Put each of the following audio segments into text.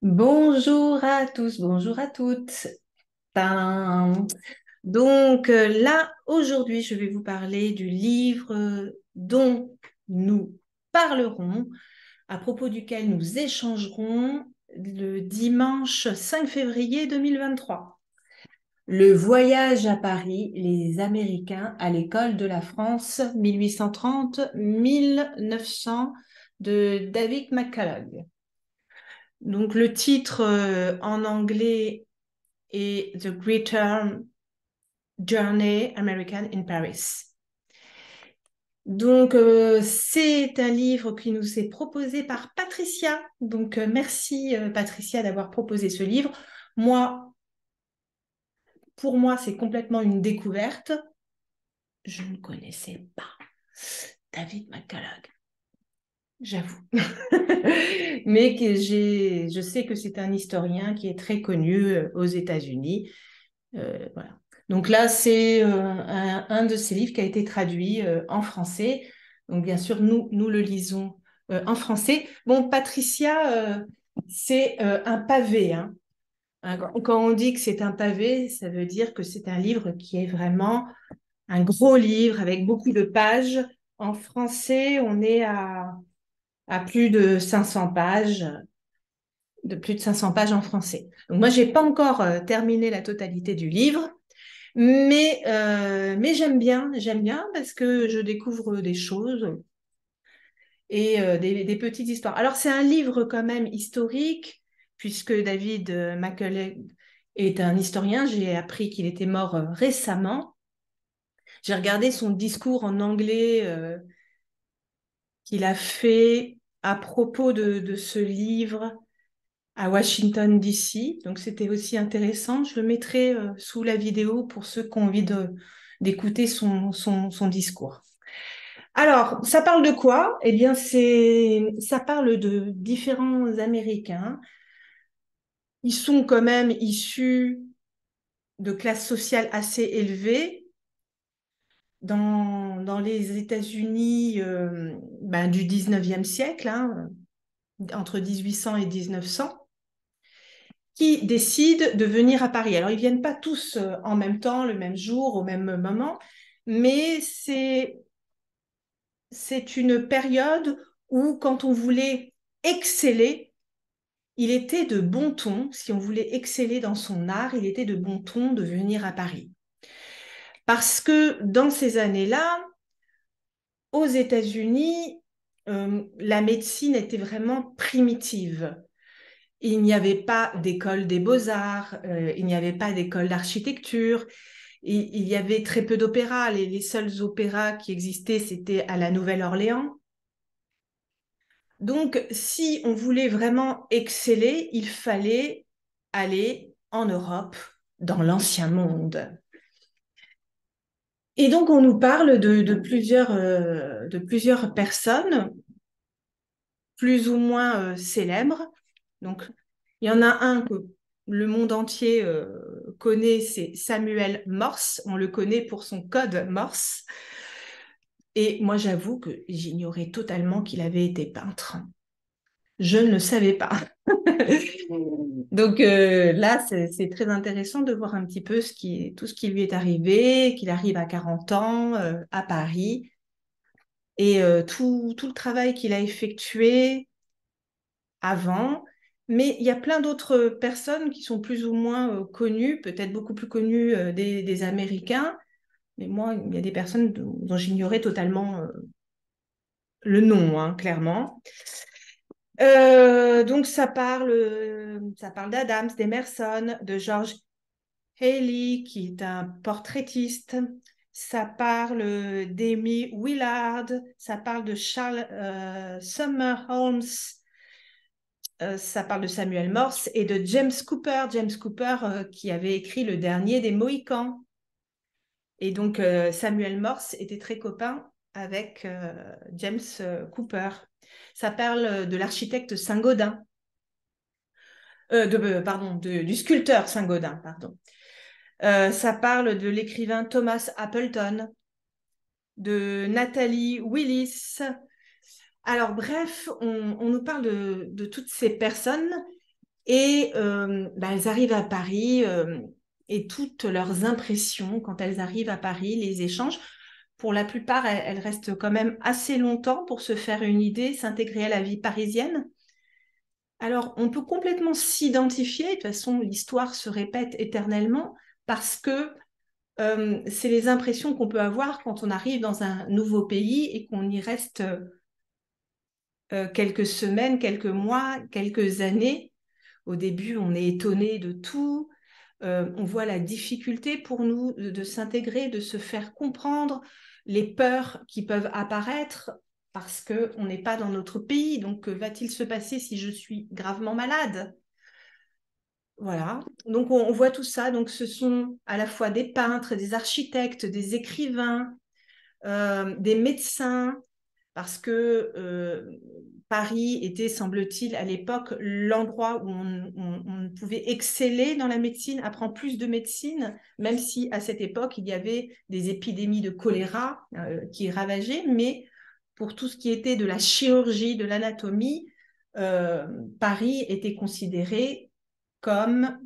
Bonjour à tous, bonjour à toutes. Ben, là, aujourd'hui, je vais vous parler du livre dont nous parlerons, à propos duquel nous échangerons le dimanche 5 février 2023. Le voyage à Paris, les Américains à l'école de la France 1830-1900 de David McCullough. Donc le titre en anglais est The Return Journey American in Paris. C'est un livre qui nous est proposé par Patricia. Merci Patricia d'avoir proposé ce livre. Moi, pour moi, c'est complètement une découverte. Je ne connaissais pas David McCullough, j'avoue. Je sais que c'est un historien qui est très connu aux États-Unis. Voilà. Donc là, c'est un de ces livres qui a été traduit en français. Donc bien sûr, nous le lisons en français. Bon, Patricia, c'est un pavé, hein. Quand on dit que c'est un pavé, ça veut dire que c'est un livre qui est vraiment un gros livre avec beaucoup de pages. En français, on est à plus de 500 pages, de plus de 500 pages en français. Donc moi, j'ai pas encore terminé la totalité du livre. Mais j'aime bien parce que je découvre des choses et des petites histoires. Alors, c'est un livre quand même historique, puisque David Macaulay est un historien. J'ai appris qu'il était mort récemment. J'ai regardé son discours en anglais qu'il a fait à propos de ce livre à Washington, D.C. Donc, c'était aussi intéressant. Je le mettrai sous la vidéo pour ceux qui ont envie d'écouter son discours. Alors, ça parle de quoi? Eh bien, ça parle de différents Américains. Ils sont quand même issus de classes sociales assez élevées dans les États-Unis du 19e siècle, hein, entre 1800 et 1900, qui décident de venir à Paris. Alors, ils viennent pas tous en même temps, le même jour, au même moment, mais c'est une période où, quand on voulait exceller, il était de bon ton, si on voulait exceller dans son art, il était de bon ton de venir à Paris. Parce que dans ces années-là, aux États-Unis, la médecine était vraiment primitive. Il n'y avait pas d'école des beaux-arts, il n'y avait pas d'école d'architecture, il y avait très peu d'opéras. Les seuls opéras qui existaient, c'était à la Nouvelle-Orléans. Donc, si on voulait vraiment exceller, il fallait aller en Europe, dans l'ancien monde. Et donc, on nous parle de plusieurs personnes, plus ou moins célèbres. Donc, il y en a un que le monde entier connaît, c'est Samuel Morse. On le connaît pour son code Morse. Et moi, j'avoue que j'ignorais totalement qu'il avait été peintre. Je ne le savais pas. Là, c'est très intéressant de voir un petit peu tout ce qui lui est arrivé, qu'il arrive à 40 ans à Paris et tout le travail qu'il a effectué avant. Mais il y a plein d'autres personnes qui sont plus ou moins connues, peut-être beaucoup plus connues des Américains. Mais moi, il y a des personnes dont j'ignorais totalement le nom, hein, clairement. Ça parle d'Adams, d'Emerson, de George Haley, qui est un portraitiste. Ça parle d'Amy Willard. Ça parle de Charles Summer Holmes. Ça parle de Samuel Morse et de James Cooper. James Cooper qui avait écrit Le Dernier des Mohicans. Et donc, Samuel Morse était très copain avec James Cooper. Ça parle de l'architecte Saint-Gaudens. Du sculpteur Saint-Gaudens, pardon. Ça parle de l'écrivain Thomas Appleton, de Nathalie Willis. Alors bref, on nous parle de toutes ces personnes Et elles arrivent à Paris et toutes leurs impressions quand elles arrivent à Paris, les échanges, pour la plupart, elles restent quand même assez longtemps pour se faire une idée, s'intégrer à la vie parisienne. Alors, on peut complètement s'identifier, de toute façon, l'histoire se répète éternellement parce que c'est les impressions qu'on peut avoir quand on arrive dans un nouveau pays et qu'on y reste quelques semaines, quelques mois, quelques années. Au début, on est étonné de tout. On voit la difficulté pour nous de s'intégrer, de se faire comprendre, les peurs qui peuvent apparaître parce qu'on n'est pas dans notre pays. Donc, que va-t-il se passer si je suis gravement malade? Voilà. Donc, on voit tout ça. Donc, ce sont à la fois des peintres, des architectes, des écrivains, des médecins, parce que Paris était, semble-t-il, à l'époque, l'endroit où on pouvait exceller dans la médecine, apprendre plus de médecine, même si à cette époque, il y avait des épidémies de choléra qui ravageaient, mais pour tout ce qui était de la chirurgie, de l'anatomie, euh, Paris était considéré comme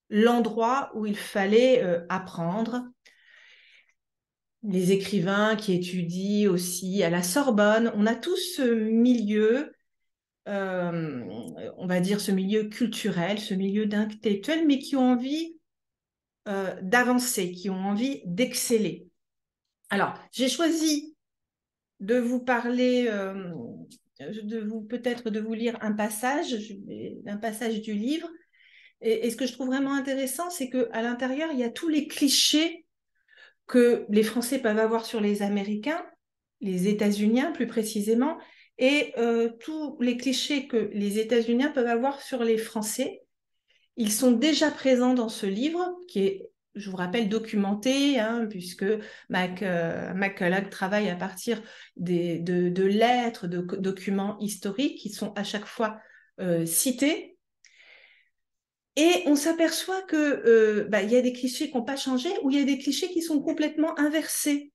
l'endroit où il fallait apprendre. Les écrivains qui étudient aussi à la Sorbonne, on a tout ce milieu, euh, on va dire ce milieu culturel, ce milieu d'intellectuels, mais qui ont envie d'avancer, qui ont envie d'exceller. Alors, j'ai choisi de vous parler, peut-être de vous lire un passage du livre. Et ce que je trouve vraiment intéressant, c'est qu'à l'intérieur, il y a tous les clichés que les Français peuvent avoir sur les Américains, les États-Uniens plus précisément, et tous les clichés que les États-Uniens peuvent avoir sur les Français. Ils sont déjà présents dans ce livre qui est, je vous rappelle, documenté, hein, puisque McCulloch travaille à partir de lettres, de documents historiques qui sont à chaque fois cités. Et on s'aperçoit que il y a des clichés qui n'ont pas changé ou il y a des clichés qui sont complètement inversés.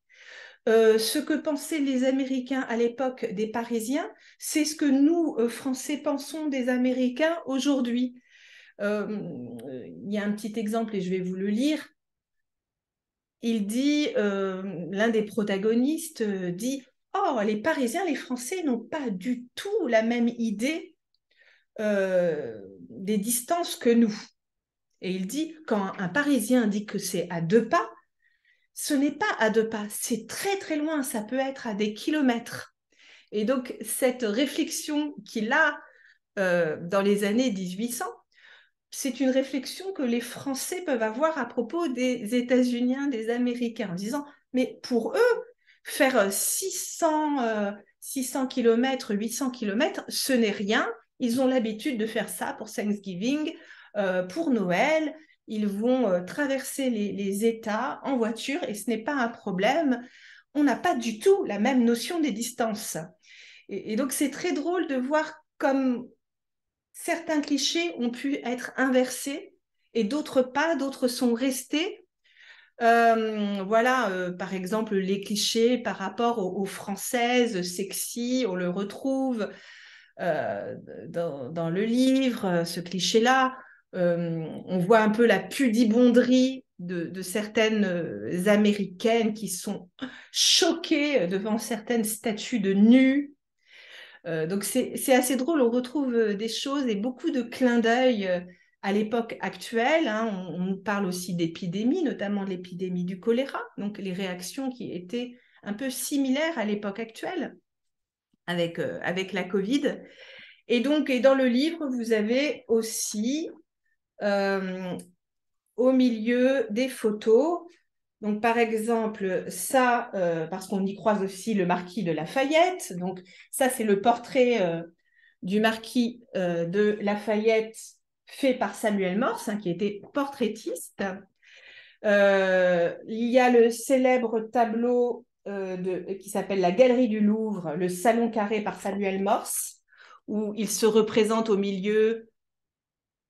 Ce que pensaient les Américains à l'époque des Parisiens, c'est ce que nous, Français, pensons des Américains aujourd'hui. Il y a un petit exemple et je vais vous le lire. Il dit, l'un des protagonistes dit, oh, les Parisiens, les Français n'ont pas du tout la même idée des distances que nous. Et il dit, quand un Parisien dit que c'est à 2 pas, ce n'est pas à 2 pas, c'est très très loin, ça peut être à des kilomètres. Et donc, cette réflexion qu'il a dans les années 1800, c'est une réflexion que les Français peuvent avoir à propos des États-Unis, des Américains, en disant, mais pour eux, faire 600 km, 800 km, ce n'est rien. Ils ont l'habitude de faire ça pour Thanksgiving, pour Noël. Ils vont traverser les États en voiture et ce n'est pas un problème. On n'a pas du tout la même notion des distances. Et donc, c'est très drôle de voir comme certains clichés ont pu être inversés et d'autres pas, d'autres sont restés. Par exemple, les clichés par rapport aux Françaises sexy, on le retrouve dans le livre, ce cliché-là. On voit un peu la pudibonderie de certaines Américaines qui sont choquées devant certaines statues de nus. Donc c'est assez drôle, on retrouve des choses et beaucoup de clins d'œil à l'époque actuelle. Hein. On parle aussi d'épidémies, notamment de l'épidémie du choléra, donc les réactions qui étaient un peu similaires à l'époque actuelle avec la Covid. Et donc, et dans le livre, vous avez aussi euh, au milieu des photos. Donc, par exemple, ça, parce qu'on y croise aussi le marquis de Lafayette. Donc, ça, c'est le portrait du marquis de Lafayette fait par Samuel Morse, hein, qui était portraitiste. Il y a le célèbre tableau qui s'appelle La Galerie du Louvre, le Salon carré par Samuel Morse, où il se représente au milieu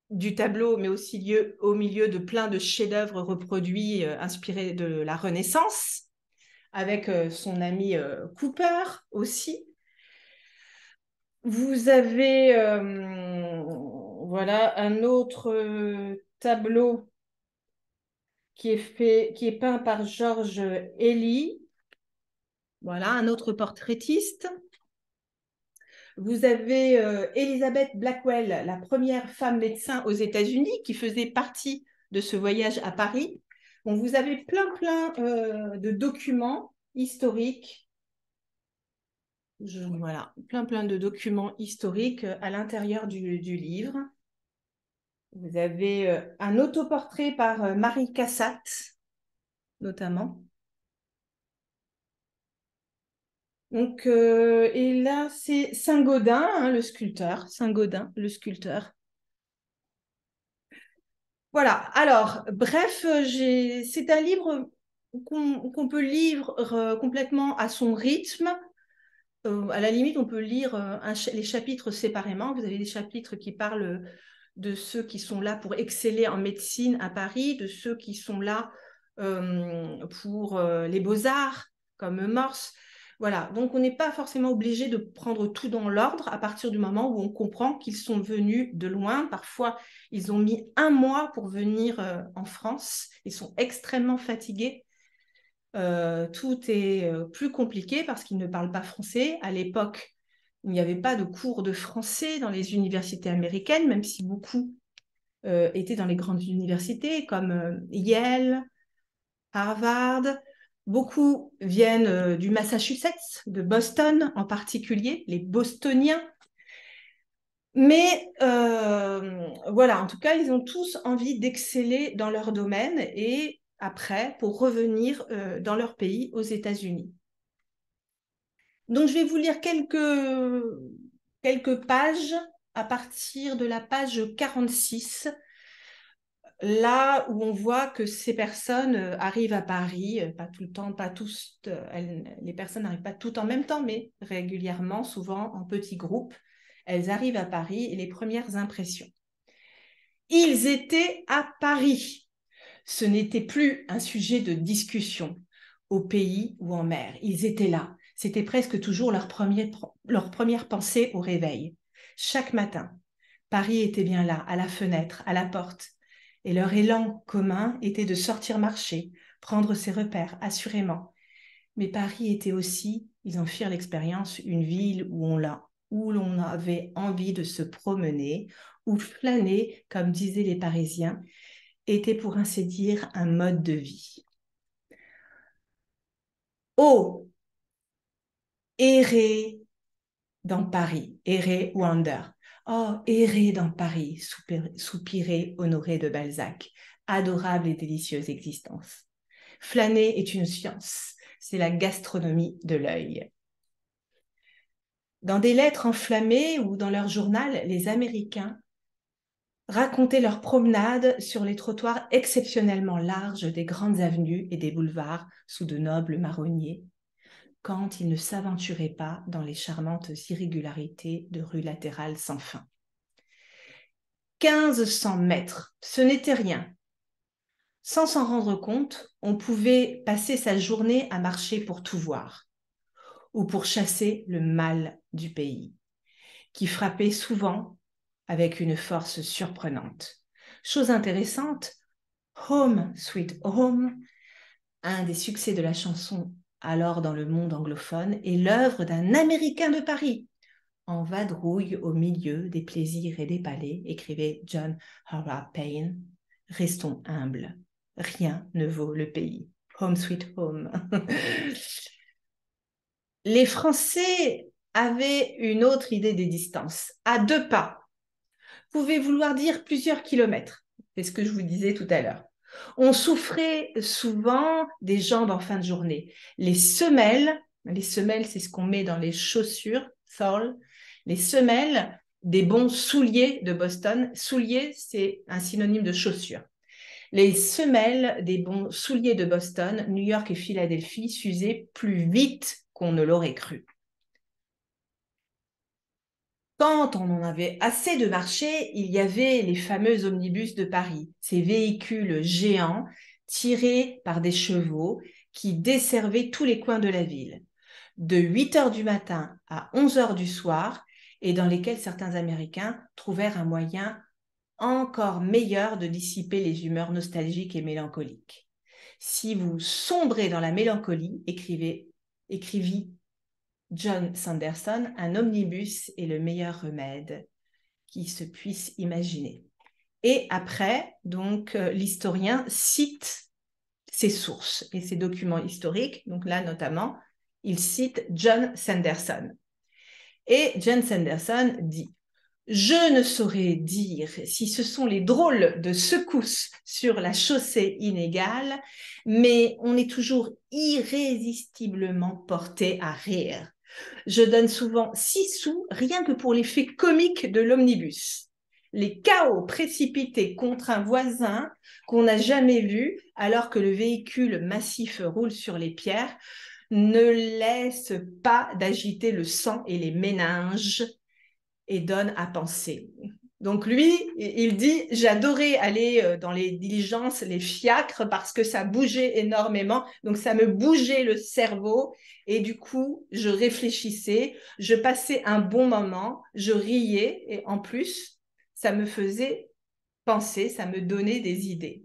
du tableau, mais aussi au milieu de plein de chefs-d'œuvre reproduits inspirés de la Renaissance, avec son ami Cooper aussi. Vous avez voilà un autre tableau qui est peint par George Ely. Voilà, un autre portraitiste. Vous avez Elizabeth Blackwell, la première femme médecin aux États-Unis, qui faisait partie de ce voyage à Paris. Bon, vous avez plein de documents historiques. Voilà, plein de documents historiques à l'intérieur du livre. Vous avez un autoportrait par Marie Cassatt, notamment. Donc, et là, c'est Saint-Gaudin, hein, le sculpteur. Saint-Gaudin, le sculpteur. Voilà, alors, bref, c'est un livre qu'on peut lire complètement à son rythme. À la limite, on peut lire les chapitres séparément. Vous avez des chapitres qui parlent de ceux qui sont là pour exceller en médecine à Paris, de ceux qui sont là pour les beaux-arts, comme Morse. Voilà, donc on n'est pas forcément obligé de prendre tout dans l'ordre à partir du moment où on comprend qu'ils sont venus de loin. Parfois, ils ont mis 1 mois pour venir en France. Ils sont extrêmement fatigués. Tout est plus compliqué parce qu'ils ne parlent pas français. À l'époque, il n'y avait pas de cours de français dans les universités américaines, même si beaucoup étaient dans les grandes universités comme Yale, Harvard. Beaucoup viennent du Massachusetts, de Boston en particulier, les Bostoniens. Mais voilà, en tout cas, ils ont tous envie d'exceller dans leur domaine et après, pour revenir dans leur pays, aux États-Unis. Donc, je vais vous lire quelques pages à partir de la page 46, là où on voit que ces personnes arrivent à Paris, pas tout le temps, pas tous, les personnes n'arrivent pas toutes en même temps, mais régulièrement, souvent en petits groupes. Elles arrivent à Paris et les premières impressions. Ils étaient à Paris. Ce n'était plus un sujet de discussion au pays ou en mer. Ils étaient là. C'était presque toujours leur première pensée au réveil. Chaque matin, Paris était bien là, à la fenêtre, à la porte. Et leur élan commun était de sortir marcher, prendre ses repères, assurément. Mais Paris était aussi, ils en firent l'expérience, une ville où l'on avait envie de se promener, où flâner, comme disaient les Parisiens, était pour ainsi dire un mode de vie. Oh, errer dans Paris, errer wander. Oh, errer dans Paris, soupirer Honoré de Balzac. Adorable et délicieuse existence. Flâner est une science, c'est la gastronomie de l'œil. Dans des lettres enflammées ou dans leur journal, les Américains racontaient leurs promenades sur les trottoirs exceptionnellement larges des grandes avenues et des boulevards sous de nobles marronniers, quand ils ne s'aventuraient pas dans les charmantes irrégularités de rues latérales sans fin. 1500 mètres, ce n'était rien. Sans s'en rendre compte, on pouvait passer sa journée à marcher pour tout voir, ou pour chasser le mal du pays, qui frappait souvent avec une force surprenante. Chose intéressante, Home Sweet Home, un des succès de la chanson alors dans le monde anglophone, est l'œuvre d'un Américain de Paris, en vadrouille au milieu des plaisirs et des palais, écrivait John Howard Payne. Restons humbles, rien ne vaut le pays. Home Sweet Home. Les Français avaient une autre idée des distances. À 2 pas, pouvait vouloir dire plusieurs kilomètres. C'est ce que je vous disais tout à l'heure. On souffrait souvent des jambes en fin de journée. Les semelles, c'est ce qu'on met dans les chaussures, sole, les semelles des bons souliers de Boston. Souliers, c'est un synonyme de chaussure. Les semelles des bons souliers de Boston, New York et Philadelphie s'usaient plus vite qu'on ne l'aurait cru. Quand on en avait assez de marcher, il y avait les fameux omnibus de Paris, ces véhicules géants tirés par des chevaux qui desservaient tous les coins de la ville, de 8 heures du matin à 11 heures du soir, et dans lesquels certains Américains trouvèrent un moyen encore meilleur de dissiper les humeurs nostalgiques et mélancoliques. Si vous sombrez dans la mélancolie, écrivit John Sanderson, un omnibus est le meilleur remède qui se puisse imaginer. Et après, donc, l'historien cite ses sources et ses documents historiques. Donc là, notamment, il cite John Sanderson. Et John Sanderson dit « Je ne saurais dire si ce sont les drôles de secousses sur la chaussée inégale, mais on est toujours irrésistiblement porté à rire. Je donne souvent 6 sous rien que pour l'effet comique de l'omnibus. Les chaos précipités contre un voisin qu'on n'a jamais vu alors que le véhicule massif roule sur les pierres ne laissent pas d'agiter le sang et les méninges et donnent à penser. » Donc lui, il dit « J'adorais aller dans les diligences, les fiacres, parce que ça bougeait énormément. Donc ça me bougeait le cerveau. Et du coup, je réfléchissais, je passais un bon moment, je riais. Et en plus, ça me faisait penser, ça me donnait des idées. »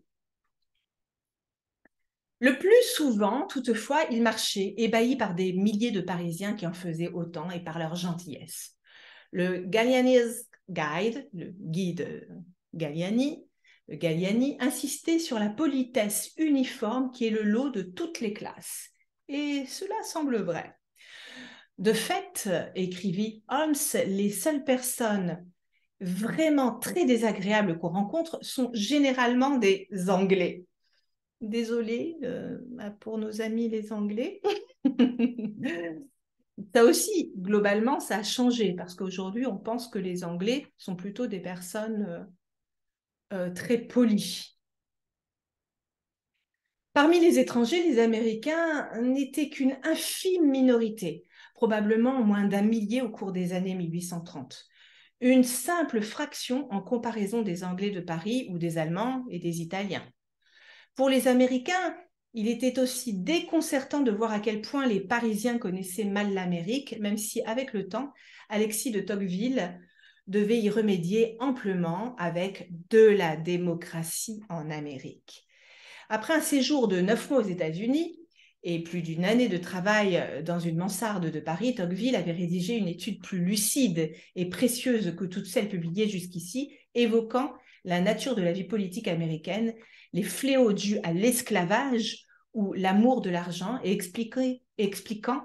Le plus souvent, toutefois, il marchait, ébahi par des milliers de Parisiens qui en faisaient autant et par leur gentillesse. Le Galliani's Guide, le guide Galliani, insistait sur la politesse uniforme qui est le lot de toutes les classes. Et cela semble vrai. De fait, écrivit Holmes, les seules personnes vraiment très désagréables qu'on rencontre sont généralement des Anglais. Désolée pour nos amis les Anglais. Ça aussi, globalement, ça a changé parce qu'aujourd'hui, on pense que les Anglais sont plutôt des personnes très polies. Parmi les étrangers, les Américains n'étaient qu'une infime minorité, probablement moins d'1 millier au cours des années 1830. Une simple fraction en comparaison des Anglais de Paris ou des Allemands et des Italiens. Pour les Américains, il était aussi déconcertant de voir à quel point les Parisiens connaissaient mal l'Amérique, même si, avec le temps, Alexis de Tocqueville devait y remédier amplement avec de la démocratie en Amérique. Après un séjour de 9 mois aux États-Unis et plus d'une année de travail dans une mansarde de Paris, Tocqueville avait rédigé une étude plus lucide et précieuse que toutes celles publiées jusqu'ici, évoquant la nature de la vie politique américaine, les fléaux dus à l'esclavage ou l'amour de l'argent, et expliquant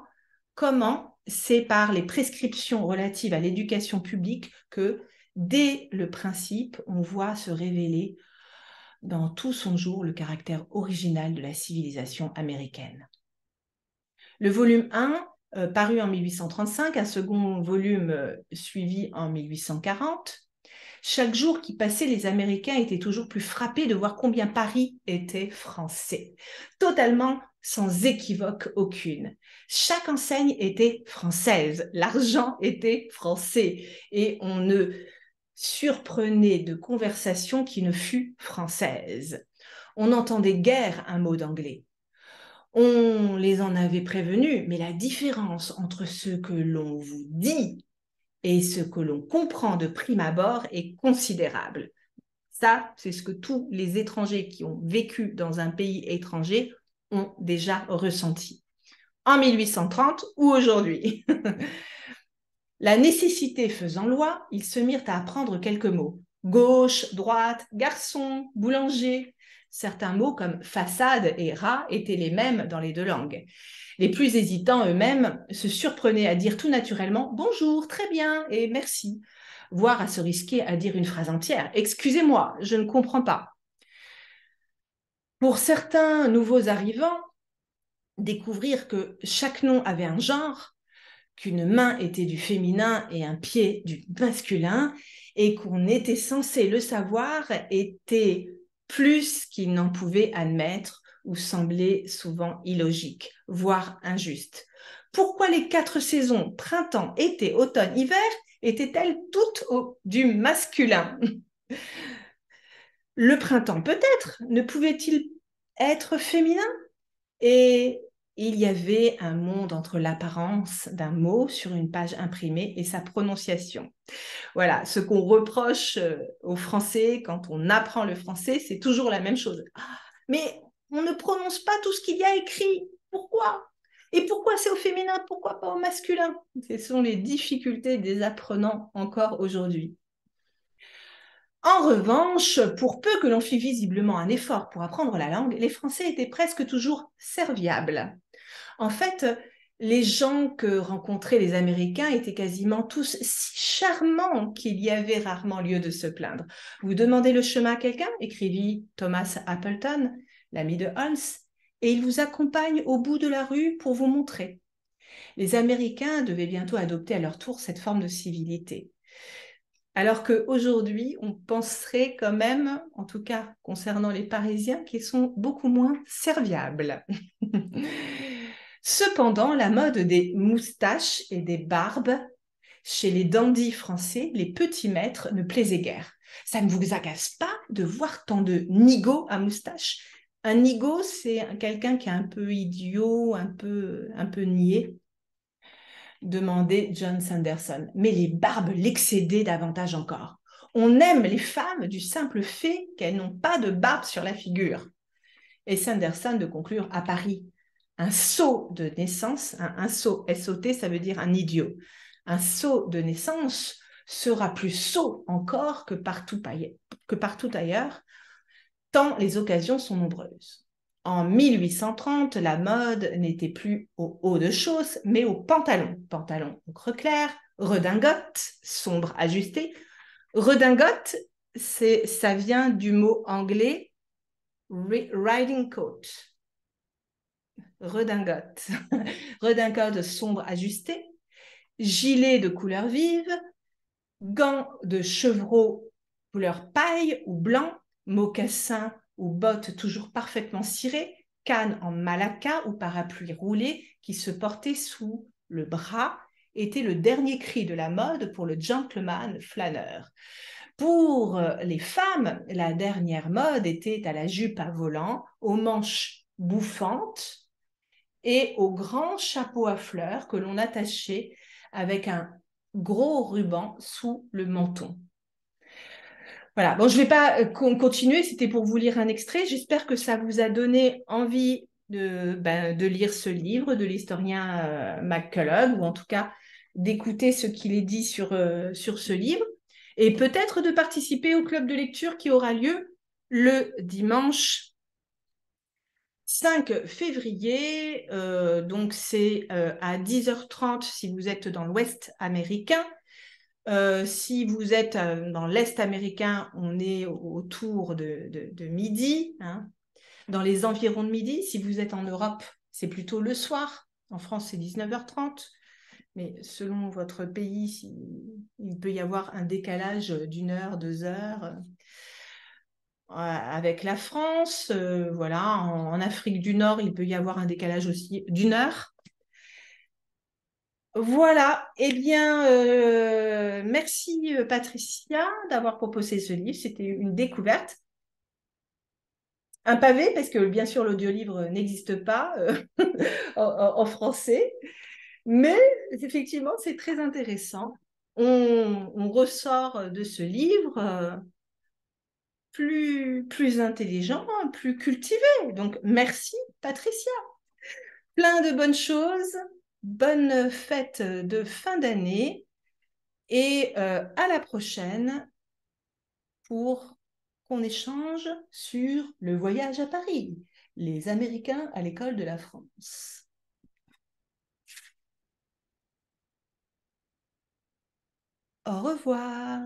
comment c'est par les prescriptions relatives à l'éducation publique que, dès le principe, on voit se révéler dans tout son jour le caractère original de la civilisation américaine. Le volume 1, paru en 1835, un second volume suivi en 1840, chaque jour qui passait, les Américains étaient toujours plus frappés de voir combien Paris était français, totalement sans équivoque aucune. Chaque enseigne était française, l'argent était français, et on ne surprenait de conversation qui ne fût française. On n'entendait guère un mot d'anglais. On les en avait prévenus, mais la différence entre ce que l'on vous dit et ce que l'on comprend de prime abord est considérable. Ça, c'est ce que tous les étrangers qui ont vécu dans un pays étranger ont déjà ressenti. En 1830 ou aujourd'hui. La nécessité faisant loi, ils se mirent à apprendre quelques mots. Gauche, droite, garçon, boulanger. Certains mots comme façade et rat étaient les mêmes dans les deux langues. Les plus hésitants eux-mêmes se surprenaient à dire tout naturellement « bonjour, très bien et merci », voire à se risquer à dire une phrase entière « excusez-moi, je ne comprends pas ». Pour certains nouveaux arrivants, découvrir que chaque nom avait un genre, qu'une main était du féminin et un pied du masculin, et qu'on était censé le savoir, était plus qu'ils n'en pouvaient admettre ou semblait souvent illogique, voire injuste. Pourquoi les 4 saisons, printemps, été, automne, hiver, étaient-elles toutes du masculin? Le printemps peut-être, ne pouvait-il être féminin? Et il y avait un monde entre l'apparence d'un mot sur une page imprimée et sa prononciation. Voilà, ce qu'on reproche aux Français quand on apprend le français, c'est toujours la même chose. Ah, mais on ne prononce pas tout ce qu'il y a écrit. Pourquoi? Et pourquoi c'est au féminin? Pourquoi pas au masculin? Ce sont les difficultés des apprenants encore aujourd'hui. En revanche, pour peu que l'on fît visiblement un effort pour apprendre la langue, les Français étaient presque toujours serviables. En fait, les gens que rencontraient les Américains étaient quasiment tous si charmants qu'il y avait rarement lieu de se plaindre. Vous demandez le chemin à quelqu'un, écrivit Thomas Appleton, l'ami de Holmes, et il vous accompagne au bout de la rue pour vous montrer. Les Américains devaient bientôt adopter à leur tour cette forme de civilité. Alors qu'aujourd'hui, on penserait quand même, en tout cas concernant les Parisiens, qu'ils sont beaucoup moins serviables. Cependant, la mode des moustaches et des barbes chez les dandys français, les petits maîtres, ne plaisait guère. Ça ne vous agace pas de voir tant de nigauds à moustache? Un nigaud, c'est quelqu'un qui est un peu idiot, un peu niais, demandait John Sanderson. Mais les barbes l'excédaient davantage encore. On aime les femmes du simple fait qu'elles n'ont pas de barbe sur la figure. Et Sanderson de conclure à Paris, un sot de naissance, un sot, S-O-T, ça veut dire un idiot. Un sot de naissance sera plus sot encore que partout ailleurs, tant les occasions sont nombreuses. En 1830, la mode n'était plus au haut de chausses, mais au pantalon. Pantalon ocre clair, redingote, sombre ajusté. Redingote, ça vient du mot anglais riding coat. Redingote. Redingote sombre ajusté. Gilet de couleur vive. Gants de chevreau couleur paille ou blanc. Mocassins ou bottes toujours parfaitement cirées, canne en malacca ou parapluie roulé qui se portait sous le bras, était le dernier cri de la mode pour le gentleman flâneur. Pour les femmes, la dernière mode était à la jupe à volant, aux manches bouffantes et au grand chapeau à fleurs que l'on attachait avec un gros ruban sous le menton. Voilà, bon, je ne vais pas continuer, c'était pour vous lire un extrait. J'espère que ça vous a donné envie de lire ce livre de l'historien McCulloch, ou en tout cas d'écouter ce qu'il est dit sur ce livre, et peut-être de participer au club de lecture qui aura lieu le dimanche 5 février. Donc c'est à 10h30 si vous êtes dans l'Ouest américain. Si vous êtes dans l'Est américain, on est autour de midi, hein, dans les environs de midi. Si vous êtes en Europe, c'est plutôt le soir. En France, c'est 19h30. Mais selon votre pays, il peut y avoir un décalage d'une heure, 2 heures avec la France. Voilà, en Afrique du Nord, il peut y avoir un décalage aussi d'une heure. Voilà, eh bien, merci Patricia d'avoir proposé ce livre, c'était une découverte. Un pavé, parce que bien sûr l'audiolivre n'existe pas en français, mais effectivement c'est très intéressant. On ressort de ce livre plus intelligent, plus cultivé. Donc merci Patricia. Plein de bonnes choses, bonne fête de fin d'année. Et à la prochaine pour qu'on échange sur le voyage à Paris, les Américains à l'école de la France. Au revoir.